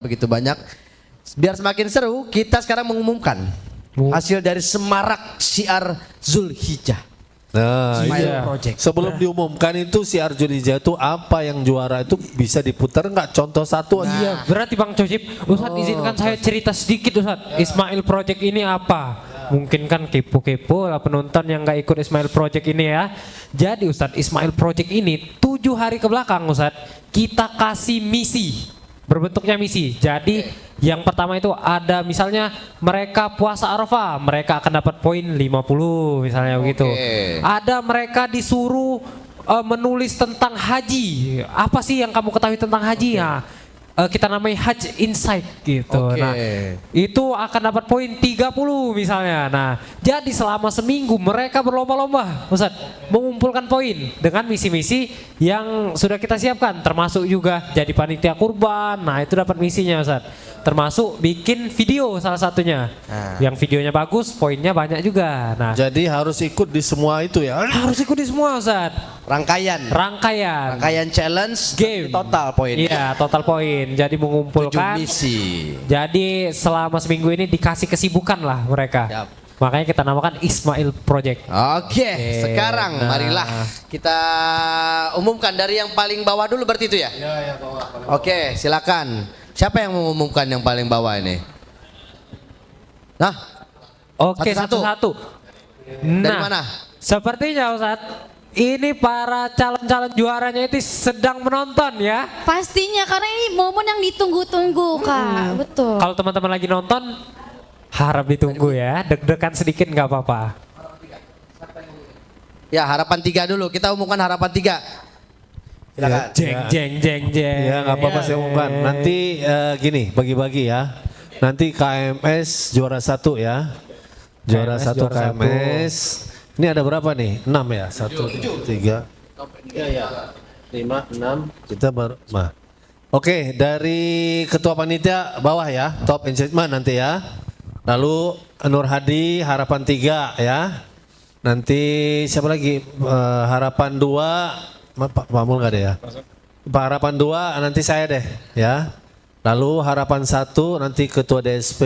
begitu banyak. Biar semakin seru, kita sekarang mengumumkan hasil dari Semarak Syiar Zulhijjah. Nah, Ismail iya. Project. Sebelum diumumkan itu Syiar Zulhijjah itu apa yang juara itu bisa diputar nggak? Contoh satu aja. Iya, berarti Bang Cocip, Ustadz izinkan saya cerita sedikit Ustadz. Ismail Project ini apa? Mungkin kan kepo-kepo lah penonton yang nggak ikut Ismail Project ini ya. Jadi Ustadz, Ismail Project ini 7 hari ke belakang Ustadz, kita kasih misi. Berbentuknya misi. Jadi yang pertama itu ada misalnya mereka puasa Arafah, mereka akan dapat poin 50 misalnya begitu. Ada mereka disuruh menulis tentang haji. Apa sih yang kamu ketahui tentang haji ya? Kita namai Hajj Insight gitu. Nah, itu akan dapat poin 30 misalnya. Nah, jadi selama seminggu mereka berlomba-lomba, Ustaz, mengumpulkan poin dengan misi-misi yang sudah kita siapkan, termasuk juga jadi panitia kurban. Nah, itu dapat misinya, Ustaz. Termasuk bikin video salah satunya. Yang videonya bagus, poinnya banyak juga. Nah, Jadi harus ikut di semua itu ya. harus ikuti semua, Ustaz. Rangkaian challenge Game. total poin. Iya, total poin. Jadi 7 mengumpulkan misi. Jadi selama seminggu ini dikasih kesibukan lah mereka. Yap. Makanya kita namakan Ismail Project. Oke, sekarang marilah kita umumkan dari yang paling bawah dulu berarti itu ya? Iya, bawah. Oke, silakan. Siapa yang mengumumkan yang paling bawah ini? Nah, Oke, Satu-satu. satu-satu. dari mana? Sepertinya Ustadz, ini para calon-calon juaranya itu sedang menonton ya. Pastinya karena ini momen yang ditunggu-tunggu Kak, betul. Kalau teman-teman lagi nonton, harap ditunggu ya. Deg-degan sedikit nggak apa-apa. Ya, harapan 3 dulu. Kita umumkan harapan 3. Silakan. Jeng. Ya nggak apa-apa saya umumkan. Nanti gini bagi-bagi ya. Nanti KMS juara 1 ya. Juara KMS 1 juara KMS. Ini ada berapa nih? 6 ya? 1, 3. Iya. 5, 6. Kita baru. Nah. Oke, dari ketua panitia bawah ya. Top engagement nanti ya. Lalu Nur Hadi harapan 3 ya. Nanti siapa lagi? Harapan 2. Pak Mul nggak ada ya? Pak harapan 2 nanti saya deh ya. Lalu harapan 1 nanti ketua DSP,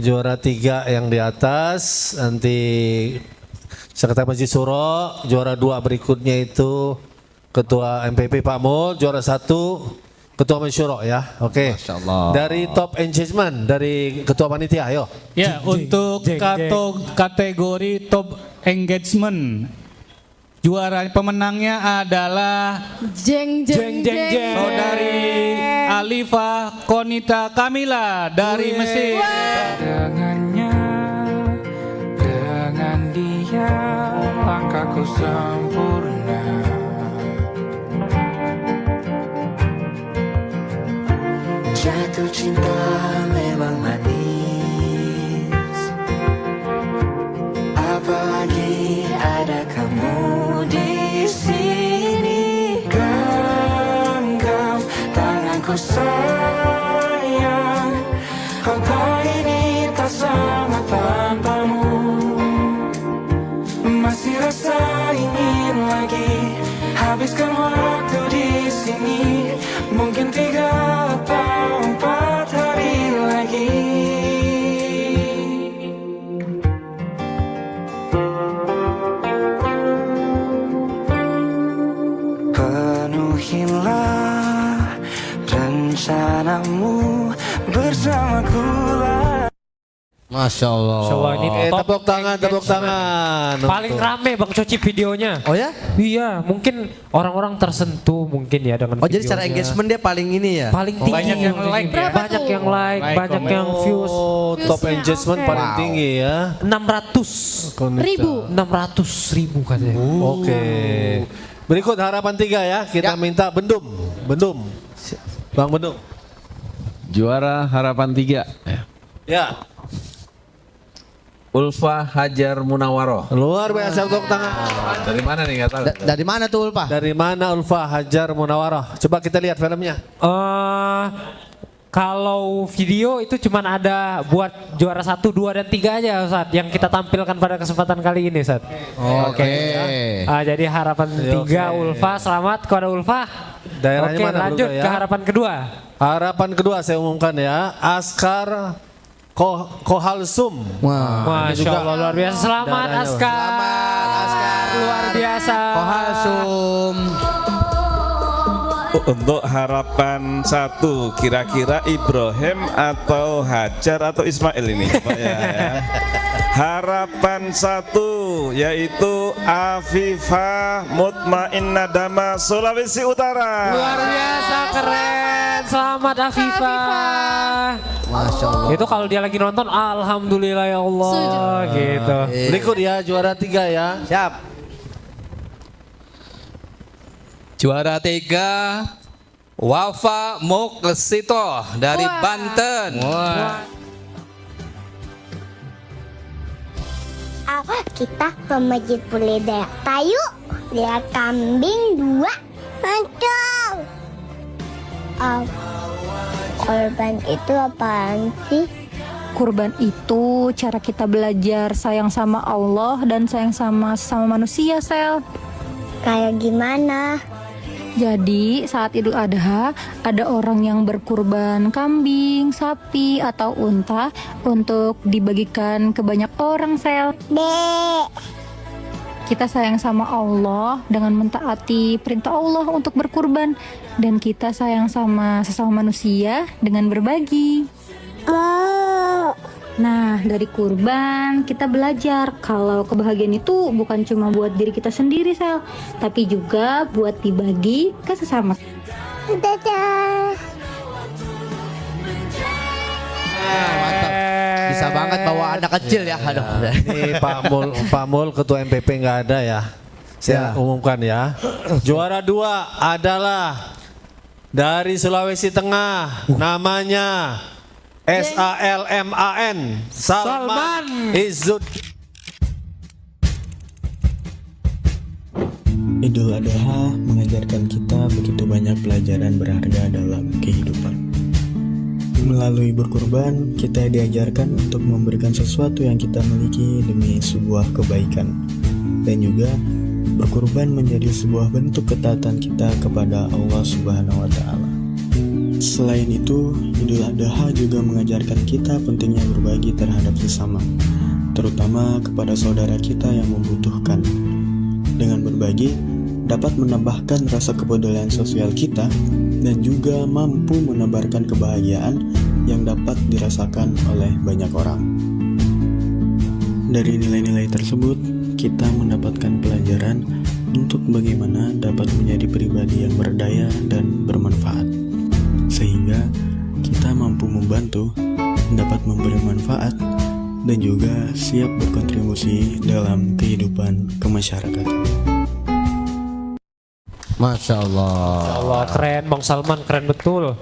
juara 3 yang di atas, nanti Sekretaris Masjid Suro, juara 2 berikutnya itu ketua MPP Pak Mul, juara 1 ketua Masyuro ya. Oke. Masya Allah. Dari top engagement dari ketua panitia ayo. Ya, untuk kategori top engagement, juara pemenangnya adalah Jeng. Saudari Alifa Konita Kamila dari Mesir. Dengannya, dengan dia langkahku sempurna. Jatuh cinta memang manis, apalagi ada kamu di sini. Genggam tanganku sayang, kau tahu ini tak sama tanpamu. Masih rasa ingin lagi habiskan waktu di sini. Mungkin 3 atau 4 hari lagi. Penuhilah rencanamu bersamaku lah. Masya Allah. Masya Allah, ini top Tepuk tangan, tepuk tangan. Paling rame Bang Coci videonya. Oh ya? Iya, mungkin orang-orang tersentuh mungkin ya dengan Oh, jadi videonya. secara engagement dia paling ini ya? Paling tinggi. Banyak yang like ya? Banyak yang like, banyak yang views. Oh, top Viewsnya, engagement oke. paling tinggi ya. 600.000 katanya. Oke. Berikut harapan 3 ya. Kita minta Bendum. Bang Bendum. Juara harapan 3 Ya. Ulfa Hajar Munawaroh. Luar biasa tepuk tangan. Dari mana nih nggak tahu. Dari mana tuh Ulfa? Dari mana Ulfa Hajar Munawarah? Coba kita lihat filmnya. Kalau video itu cuman ada buat juara 1, 2, dan 3 aja Ustaz yang kita tampilkan pada kesempatan kali ini Ustaz. Oke. Jadi harapan 3 Ulfa, selamat kepada Ulfa. Daerahnya Oke, mana, lanjut Ulfa, ya? ke harapan kedua. Harapan kedua saya umumkan ya, Askar Kohalsum. Masya Allah luar biasa. Selamat Darahnya. Askar. Selamat Askar. Luar biasa. Kohasum. Untuk harapan 1, kira-kira Ibrahim atau Hajar atau Ismail ini Pak ya. Harapan 1 yaitu Afifah Mutmainnah Dama Sulawesi Utara. Luar biasa keren. Selamat Afifah. Masya Allah. Itu kalau dia lagi nonton alhamdulillah ya Allah gitu. Berikut ya juara 3 ya. Siap. Juara 3 Wafa Muklesito dari Banten. Kita ke Masjid Puledaya. Yuk, lihat kambing 2. Mantap. Korban itu apaan sih? Kurban itu cara kita belajar sayang sama Allah dan sayang sama manusia, Sel. Kayak gimana? Jadi saat Idul Adha ada orang yang berkurban kambing, sapi, atau unta untuk dibagikan ke banyak orang, Sel. Dek. Kita sayang sama Allah dengan mentaati perintah Allah untuk berkurban, dan kita sayang sama sesama manusia dengan berbagi. Nah, dari kurban kita belajar kalau kebahagiaan itu bukan cuma buat diri kita sendiri, Sel, tapi juga buat dibagi ke sesama. Dadah. Mantap. Bisa banget bawa anak kecil ya. Aduh. Ini Pak Mul Ketua MPP nggak ada ya. Saya umumkan ya. Juara 2 adalah dari Sulawesi Tengah, namanya SALMAN Salman Izzud. Idul Adha mengajarkan kita begitu banyak pelajaran berharga dalam kehidupan. Melalui berkurban, kita diajarkan untuk memberikan sesuatu yang kita miliki demi sebuah kebaikan. Dan juga berkurban menjadi sebuah bentuk ketaatan kita kepada Allah Subhanahu wa Ta'ala. Selain itu, Idul Adha juga mengajarkan kita pentingnya berbagi terhadap sesama, terutama kepada saudara kita yang membutuhkan. Dengan berbagi, dapat menambahkan rasa kepedulian sosial kita dan juga mampu menebarkan kebahagiaan yang dapat dirasakan oleh banyak orang. Dari nilai-nilai tersebut, kita mendapatkan pelajaran untuk bagaimana dapat menjadi pribadi yang berdaya dan bermanfaat, sehingga kita mampu membantu, dapat memberi manfaat, dan juga siap berkontribusi dalam kehidupan kemasyarakatan. Masya Allah. Allah keren Bang Salman, keren betul.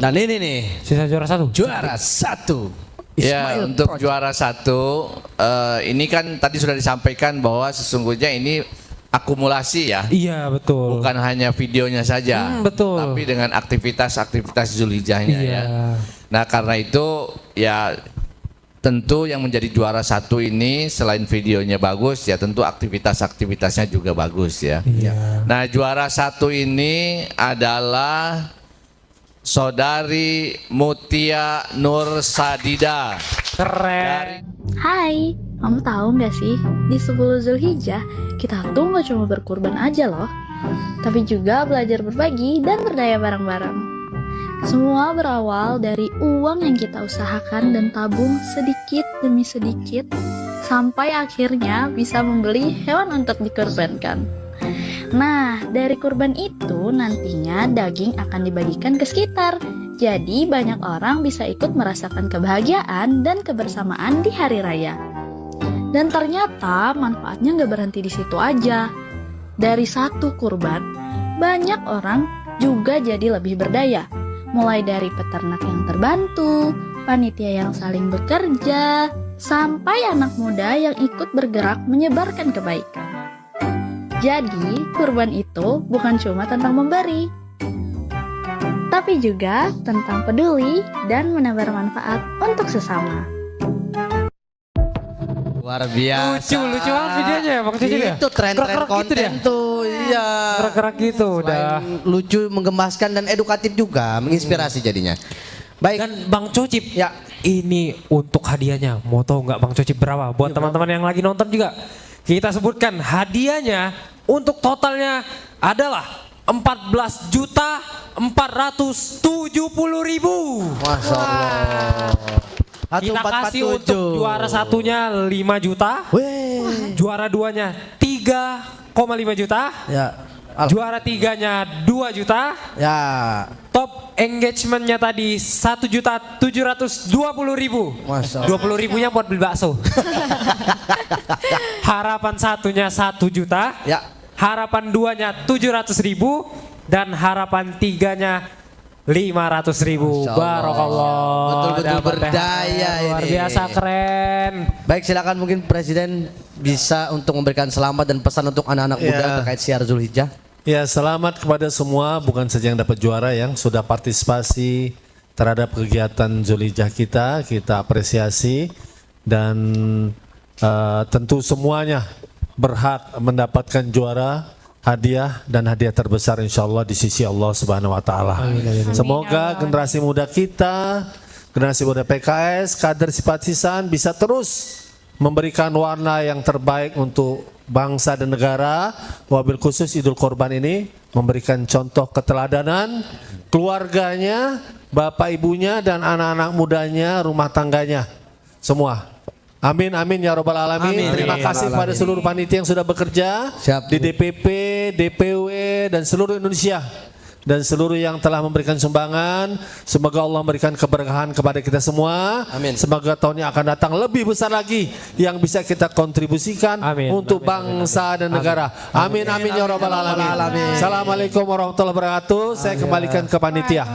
Dan ini nih Sisa juara 1. juara 1. Ya, untuk juara 1 ini kan tadi sudah disampaikan bahwa sesungguhnya ini akumulasi ya. Iya betul. Bukan hanya videonya saja, betul. tapi dengan aktivitas-aktivitas Zulhijjahnya Iya. ya. Nah karena itu ya tentu yang menjadi juara 1 ini selain videonya bagus ya tentu aktivitas-aktivitasnya juga bagus ya. Iya. Nah juara 1 ini adalah Saudari Mutia Nur Sadida. Keren. Hai, kamu tahu nggak sih, di 10 Zulhijjah kita tuh nggak cuma berkurban aja loh, tapi juga belajar berbagi dan berdaya bareng-bareng. Semua berawal dari uang yang kita usahakan dan tabung sedikit demi sedikit, sampai akhirnya bisa membeli hewan untuk dikorbankan. Nah, dari kurban itu nantinya daging akan dibagikan ke sekitar. Jadi banyak orang bisa ikut merasakan kebahagiaan dan kebersamaan di hari raya. Dan ternyata manfaatnya nggak berhenti di situ aja. Dari satu kurban, banyak orang juga jadi lebih berdaya. Mulai dari peternak yang terbantu, panitia yang saling bekerja, sampai anak muda yang ikut bergerak menyebarkan kebaikan. Jadi, kurban itu bukan cuma tentang memberi, tapi juga tentang peduli dan menebar manfaat untuk sesama. Luar biasa. Lucu banget videonya ya Bang Cicil ya. Itu tren-tren Gerak-gerak gitu konten dia. tuh. Iya. Gerak-gerak gitu udah. Selain lucu, menggemaskan dan edukatif juga, menginspirasi jadinya. Baik. Dan Bang Cocip, ya ini untuk hadiahnya. Mau tahu nggak Bang Cocip berapa? Buat teman-teman yang lagi nonton juga, kita sebutkan hadiahnya untuk totalnya adalah 14.470.000. Masya Allah. Kita kasih untuk juara satunya 5 juta. Juara duanya 3,5 juta. Ya. Juara tiganya 2 juta. Ya. Top engagementnya tadi 1.720.000. Masya 20.000-nya buat beli bakso. Harapan satunya 1 juta. Ya. Harapan duanya 700.000 dan harapan tiganya 500.000. Barakallah. Betul-betul Dapat berdaya ini. Luar biasa keren. Baik, silakan mungkin Presiden bisa untuk memberikan selamat dan pesan untuk anak-anak muda terkait Syiar Zulhijjah. Ya, selamat kepada semua, bukan saja yang dapat juara, yang sudah partisipasi terhadap kegiatan Zulhijjah kita apresiasi dan tentu semuanya berhak mendapatkan juara, hadiah dan hadiah terbesar insya Allah di sisi Allah Subhanahu Wa Taala. Semoga generasi muda kita, generasi muda PKS, kader simpatisan bisa terus memberikan warna yang terbaik untuk bangsa dan negara. Wabil khusus Idul Kurban ini memberikan contoh keteladanan keluarganya, bapak ibunya dan anak-anak mudanya, rumah tangganya semua. Amin amin ya robbal alamin. Terima kasih kepada seluruh panitia yang sudah bekerja di DPP, DPW dan seluruh Indonesia dan seluruh yang telah memberikan sumbangan. Semoga Allah memberikan keberkahan kepada kita semua. Amin. Semoga tahun yang akan datang lebih besar lagi yang bisa kita kontribusikan untuk bangsa dan negara. Amin amin ya robbal alamin. Assalamualaikum warahmatullahi wabarakatuh. Saya kembalikan ke panitia.